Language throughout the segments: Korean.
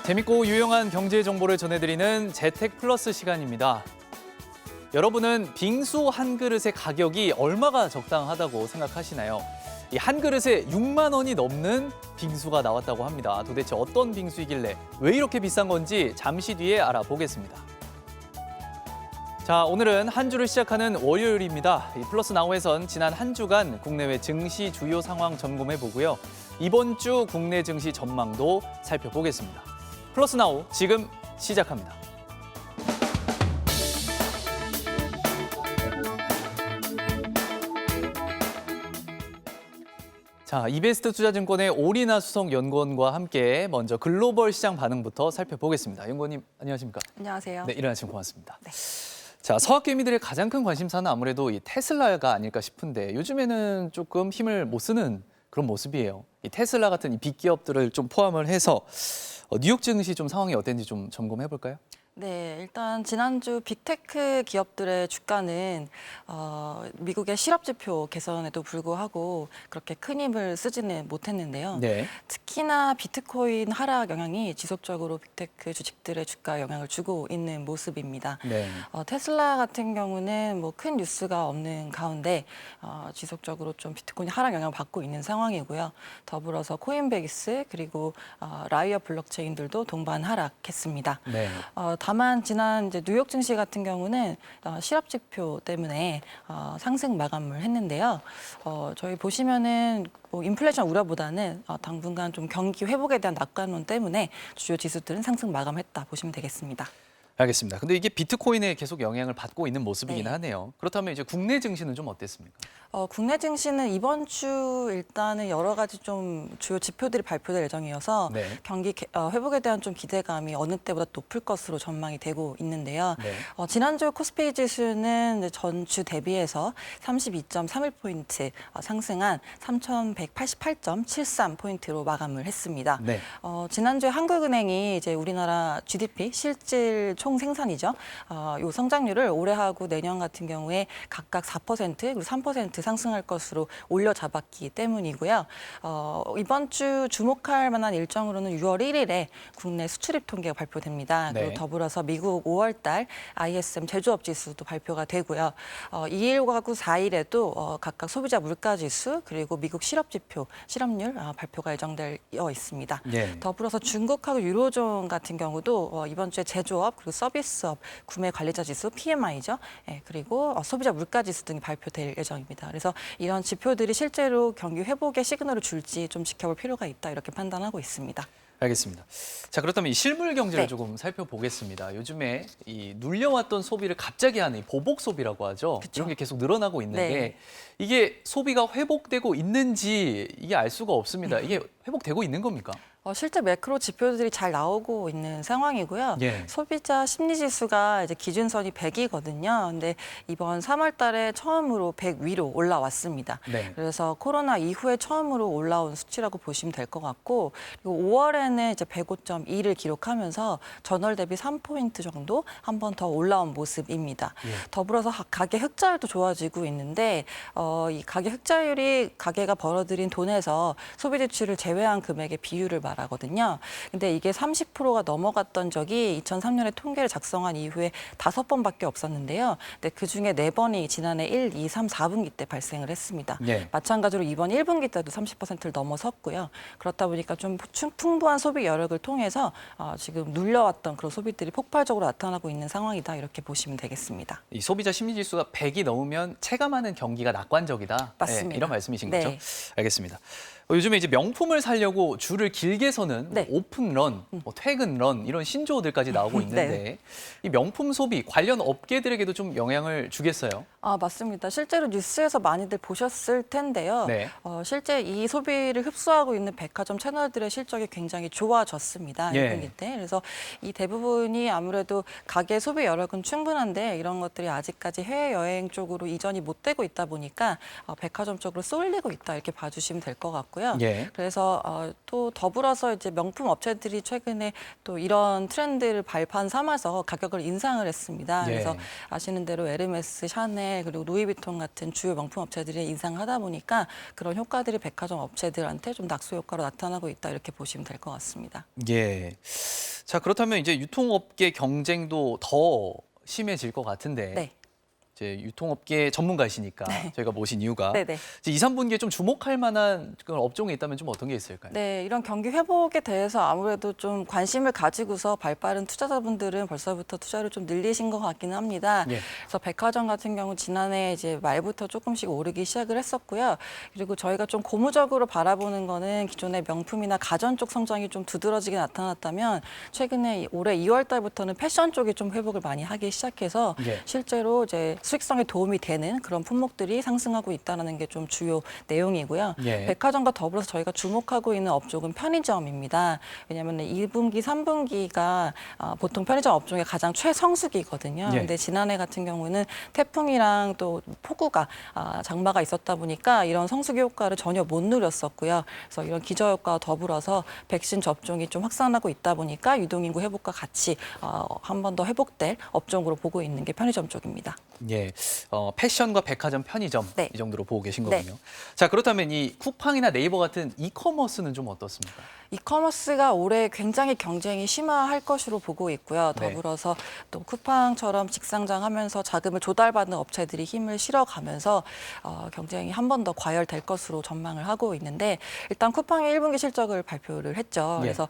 재밌고 유용한 경제 정보를 전해드리는 재택 플러스 시간입니다. 여러분은 빙수 한 그릇의 가격이 얼마가 적당하다고 생각하시나요? 이 한 그릇에 6만 원이 넘는 빙수가 나왔다고 합니다. 도대체 어떤 빙수이길래 왜 이렇게 비싼 건지 잠시 뒤에 알아보겠습니다. 자, 오늘은 한 주를 시작하는 월요일입니다. 이 플러스 나우에선 지난 한 주간 국내외 증시 주요 상황 점검해 보고요. 이번 주 국내 증시 전망도 살펴보겠습니다. 플러스 나우 지금 시작합니다. 자, 이베스트 투자증권의 오리나 수석 연구원과 함께 먼저 글로벌 시장 반응부터 살펴보겠습니다. 연구원님 안녕하십니까? 안녕하세요. 네, 일어나시면 고맙습니다. 네. 자, 서학개미들의 가장 큰 관심사는 아무래도 이 테슬라가 아닐까 싶은데 요즘에는 조금 힘을 못 쓰는 그런 모습이에요. 이 테슬라 같은 이 빅기업들을 좀 포함을 해서 뉴욕 증시 좀 상황이 어땠는지 좀 점검해 볼까요? 네, 일단 지난주 빅테크 기업들의 주가는 미국의 실업지표 개선에도 불구하고 그렇게 큰 힘을 쓰지는 못했는데요. 네. 특히나 비트코인 하락 영향이 지속적으로 빅테크 주식들의 주가에 영향을 주고 있는 모습입니다. 네. 테슬라 같은 경우는 뭐 큰 뉴스가 없는 가운데 지속적으로 좀 비트코인 하락 영향을 받고 있는 상황이고요. 더불어서 코인베이스 그리고 라이어 블록체인들도 동반 하락했습니다. 네. 다만 지난 이제 뉴욕 증시 같은 경우는 실업 지표 때문에 상승 마감을 했는데요. 저희 보시면은 뭐 인플레이션 우려보다는 당분간 좀 경기 회복에 대한 낙관론 때문에 주요 지수들은 상승 마감했다 보시면 되겠습니다. 알겠습니다. 근데 이게 비트코인에 계속 영향을 받고 있는 모습이긴 네. 하네요. 그렇다면 이제 국내 증시는 좀 어땠습니까? 국내 증시는 이번 주 일단은 여러 가지 좀 주요 지표들이 발표될 예정이어서 네. 경기 회복에 대한 좀 기대감이 어느 때보다 높을 것으로 전망이 되고 있는데요. 네. 지난주 코스피 지수는 전주 대비해서 32.31포인트 상승한 3,188.73포인트로 마감을 했습니다. 네. 지난주에 한국은행이 이제 우리나라 GDP 실질 총 생산이죠. 요 성장률을 올해하고 내년 같은 경우에 각각 4% 그리고 3% 상승할 것으로 올려잡았기 때문이고요. 이번 주 주목할 만한 일정으로는 6월 1일에 국내 수출입 통계가 발표됩니다. 네. 그리고 더불어서 미국 5월 달 ISM 제조업 지수도 발표가 되고요. 2일하고 4일에도 각각 소비자 물가 지수 그리고 미국 실업 지표, 실업률 발표가 예정되어 있습니다. 네. 더불어서 중국하고 유로존 같은 경우도 이번 주에 제조업 그리고 서비스업 구매 관리자 지수 PMI죠. 그리고 소비자 물가 지수 등이 발표될 예정입니다. 그래서 이런 지표들이 실제로 경기 회복의 시그널을 줄지 좀 지켜볼 필요가 있다 이렇게 판단하고 있습니다. 알겠습니다. 자, 그렇다면 이 실물 경제를 네. 조금 살펴보겠습니다. 요즘에 이 눌려왔던 소비를 갑자기 하는 이 보복 소비라고 하죠. 그쵸. 이런 게 계속 늘어나고 있는데 네. 이게 소비가 회복되고 있는지 이게 알 수가 없습니다. 이게 회복되고 있는 겁니까? 실제 매크로 지표들이 잘 나오고 있는 상황이고요. 예. 소비자 심리 지수가 이제 기준선이 100이거든요. 근데 이번 3월 달에 처음으로 100 위로 올라왔습니다. 네. 그래서 코로나 이후에 처음으로 올라온 수치라고 보시면 될 것 같고, 그리고 5월에는 이제 105.2를 기록하면서 전월 대비 3포인트 정도 한 번 더 올라온 모습입니다. 예. 더불어서 가계 흑자율도 좋아지고 있는데 이 가계 흑자율이 가계가 벌어들인 돈에서 소비 지출을 제외한 금액의 비율을 말하거든요. 근데 이게 30%가 넘어갔던 적이 2003년에 통계를 작성한 이후에 5번밖에 없었는데요. 근데 그중에 4번이 지난해 1, 2, 3, 4분기 때 발생을 했습니다. 예. 마찬가지로 이번 1분기 때도 30%를 넘어섰고요. 그렇다 보니까 좀 풍부한 소비 여력을 통해서 지금 눌려왔던 그런 소비들이 폭발적으로 나타나고 있는 상황이다 이렇게 보시면 되겠습니다. 이 소비자 심리 지수가 100이 넘으면 체감하는 경기가 낙관적이다. 맞습니다. 네, 이런 말씀이신 네. 거죠? 알겠습니다. 요즘에 이제 명품을 사려고 줄을 길게 서는 네. 오픈런, 퇴근런 이런 신조어들까지 나오고 있는데 이 명품 소비 관련 업계들에게도 좀 영향을 주겠어요? 맞습니다. 실제로 뉴스에서 많이들 보셨을 텐데요. 네. 실제 이 소비를 흡수하고 있는 백화점 채널들의 실적이 굉장히 좋아졌습니다. 예. 1분기 때. 그래서 이 대부분이 아무래도 가계 소비 여력은 충분한데 이런 것들이 아직까지 해외여행 쪽으로 이전이 못 되고 있다 보니까 백화점 쪽으로 쏠리고 있다 이렇게 봐주시면 될 것 같고요. 예. 그래서 또 더불어서 따라서 이제 명품 업체들이 최근에 또 이런 트렌드를 발판 삼아서 가격을 인상을 했습니다. 예. 그래서 아시는 대로 에르메스, 샤넬 그리고 루이비통 같은 주요 명품 업체들이 인상하다 보니까 그런 효과들이 백화점 업체들한테 좀 낙수 효과로 나타나고 있다 이렇게 보시면 될 것 같습니다. 예. 자, 그렇다면 이제 유통업계 경쟁도 더 심해질 것 같은데 네. 이제 유통업계 전문가이시니까 저희가 모신 이유가 네네. 이제 2, 3분기에 좀 주목할 만한 그런 업종이 있다면 좀 어떤 게 있을까요? 네, 이런 경기 회복에 대해서 아무래도 좀 관심을 가지고서 발빠른 투자자분들은 벌써부터 투자를 좀 늘리신 것 같기는 합니다. 예. 그래서 백화점 같은 경우 지난해 이제 말부터 조금씩 오르기 시작을 했었고요. 그리고 저희가 좀 고무적으로 바라보는 거는 기존의 명품이나 가전 쪽 성장이 좀 두드러지게 나타났다면 최근에 올해 2월 달부터는 패션 쪽이 좀 회복을 많이 하기 시작해서 예. 실제로 이제 수익성에 도움이 되는 그런 품목들이 상승하고 있다는 게 좀 주요 내용이고요. 예. 백화점과 더불어서 저희가 주목하고 있는 업종은 편의점입니다. 왜냐하면 2분기, 3분기가 보통 편의점 업종의 가장 최성수기거든요. 예. 근데 지난해 같은 경우는 태풍이랑 또 폭우가 장마가 있었다 보니까 이런 성수기 효과를 전혀 못 누렸었고요. 그래서 이런 기저효과와 더불어서 백신 접종이 좀 확산하고 있다 보니까 유동인구 회복과 같이 한 번 더 회복될 업종으로 보고 있는 게 편의점 쪽입니다. 예, 패션과 백화점, 편의점 네. 이 정도로 보고 계신 네. 거군요. 자, 그렇다면 이 쿠팡이나 네이버 같은 이커머스는 좀 어떻습니까? 이커머스가 올해 굉장히 경쟁이 심화할 것으로 보고 있고요. 네. 더불어서 또 쿠팡처럼 직상장하면서 자금을 조달받는 업체들이 힘을 실어가면서 경쟁이 한 번 더 과열될 것으로 전망을 하고 있는데 일단 쿠팡이 1분기 실적을 발표를 했죠. 예. 그래서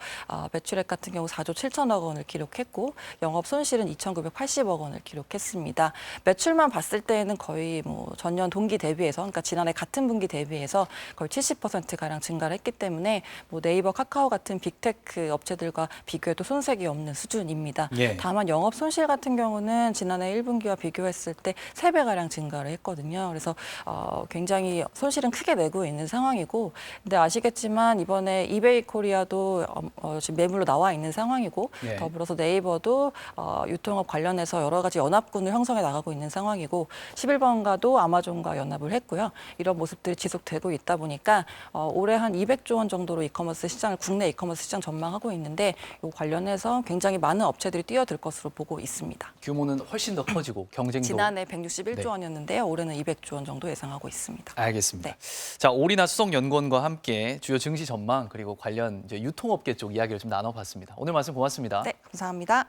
매출액 같은 경우 4조 7천억 원을 기록했고 영업 손실은 2,980억 원을 기록했습니다. 매출만 봤을 때는 거의 뭐 전년 동기 대비해서 그러니까 지난해 같은 분기 대비해서 거의 70%가량 증가를 했기 때문에 뭐 네이버, 카카오 같은 빅테크 업체들과 비교해도 손색이 없는 수준입니다. 예. 다만 영업 손실 같은 경우는 지난해 1분기와 비교했을 때 3배가량 증가를 했거든요. 그래서 굉장히 손실은 크게 내고 있는 상황이고 근데 아시겠지만 이번에 이베이 코리아도 지금 매물로 나와 있는 상황이고 예. 더불어서 네이버도 유통업 관련해서 여러 가지 연합군을 형성해 나가고 있는 상황이고 11번가도 아마존과 연합을 했고요. 이런 모습들이 지속되고 있다 보니까 올해 한 200조 원 정도로 이커머스 시장을 국내 이커머스 시장 전망하고 있는데 이 관련해서 굉장히 많은 업체들이 뛰어들 것으로 보고 있습니다. 규모는 훨씬 더 커지고 경쟁도. 지난해 161조 네. 원이었는데요. 올해는 200조 원 정도 예상하고 있습니다. 알겠습니다. 네. 자, 오리나 수석연구원과 함께 주요 증시 전망 그리고 관련 이제 유통업계 쪽 이야기를 좀 나눠봤습니다. 오늘 말씀 고맙습니다. 네, 감사합니다.